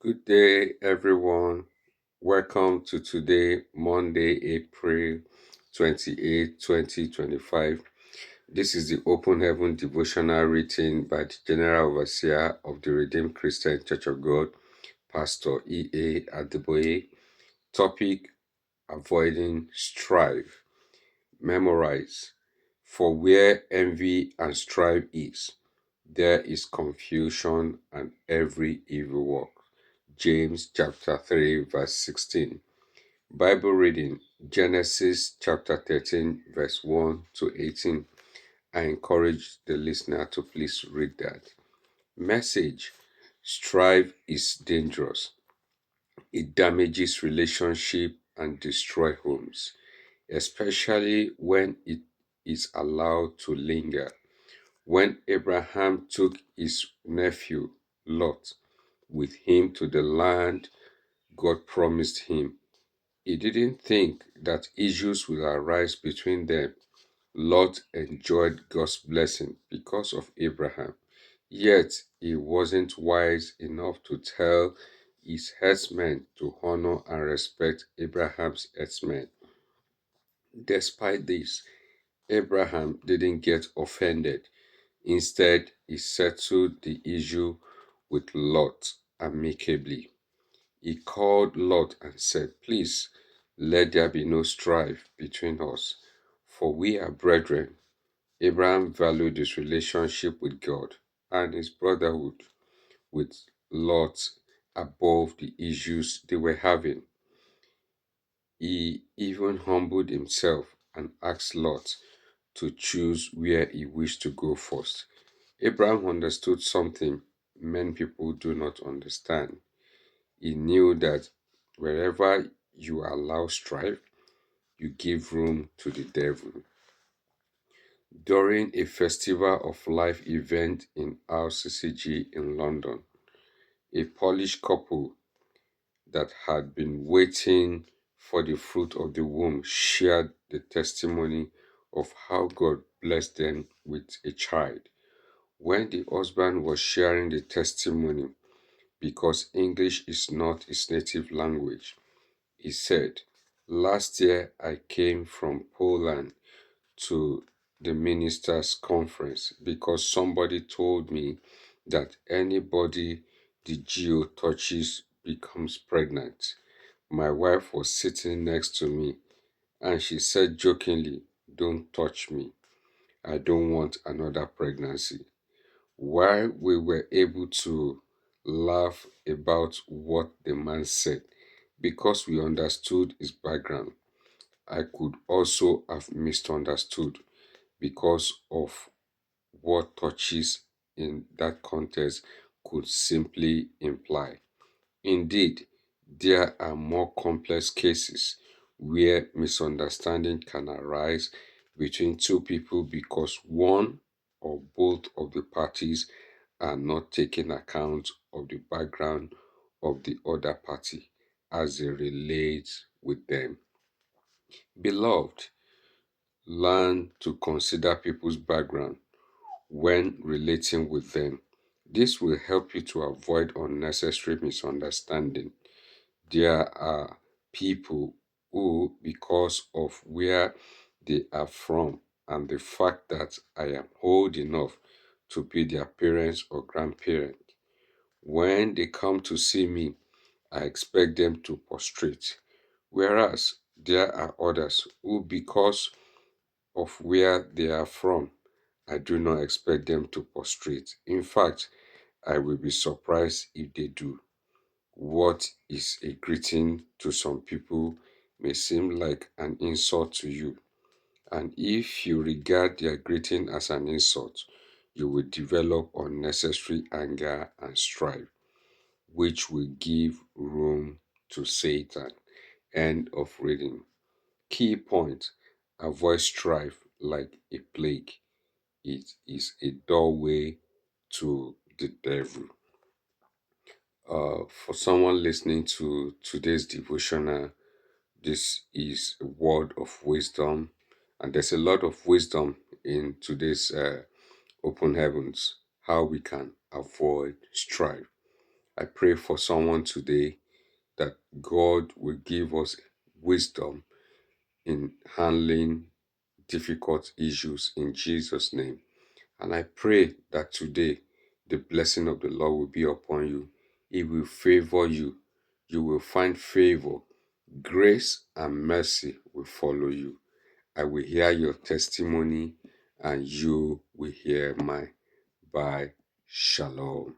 Good day, everyone. Welcome to today, Monday, April 28, 2025. This is the Open Heaven devotional written by the General Overseer of the Redeemed Christian Church of God, Pastor E.A. Adeboye. Topic: Avoiding strife. Memorize. For where envy and strife is, there is confusion and every evil work. James chapter 3 verse 16. Bible reading: Genesis chapter 13 verse 1 to 18. I encourage the listener to please read that. Message: Strife is dangerous. It damages relationship and destroy homes, especially when it is allowed to linger. When Abraham took his nephew Lot with him to the land God promised him, he didn't think that issues will arise between them. Lot enjoyed God's blessing because of Abraham, yet he wasn't wise enough to tell his herdsmen to honor and respect Abraham's herdsmen. Despite this, Abraham didn't get offended. Instead, he settled the issue with Lot amicably. He called Lot and said, "Please, let there be no strife between us, for we are brethren." Abraham valued his relationship with God and his brotherhood with Lot above the issues they were having. He even humbled himself and asked Lot to choose where he wished to go first. Abraham understood something many people do not understand. He knew that wherever you allow strife, you give room to the devil. During a Festival of Life event in RCCG in London, a Polish couple that had been waiting for the fruit of the womb shared the testimony of how God blessed them with a child. When the husband was sharing the testimony, because English is not his native language, he said, "Last year I came from Poland to the ministers' conference because somebody told me that anybody the geo touches becomes pregnant. My wife was sitting next to me and she said jokingly, 'Don't touch me. I don't want another pregnancy.' While we were able to laugh about what the man said because we understood his background, I could also have misunderstood because of what touches in that context could simply imply. Indeed, there are more complex cases where misunderstanding can arise between two people because one or both of the parties are not taking account of the background of the other party as they relate with them. Beloved, learn to consider people's background when relating with them. This will help you to avoid unnecessary misunderstanding. There are people who, because of where they are from and the fact that I am old enough to be their parents or grandparent, when they come to see me, I expect them to prostrate. Whereas there are others who, because of where they are from, I do not expect them to prostrate. In fact, I will be surprised if they do. What is a greeting to some people may seem like an insult to you. And if you regard their greeting as an insult, you will develop unnecessary anger and strife, which will give room to Satan. End of reading. Key point: avoid strife like a plague. It is a doorway to the devil. For someone listening to today's devotional, this is a word of wisdom, and there's a lot of wisdom in today's open heavens. How we can avoid strife. I pray for someone today that God will give us wisdom in handling difficult issues in Jesus' name. And I pray that today the blessing of the Lord will be upon you. He will favor you. You will find favor. Grace and mercy will follow you. I will hear your testimony and you will hear mine. Bye. Shalom.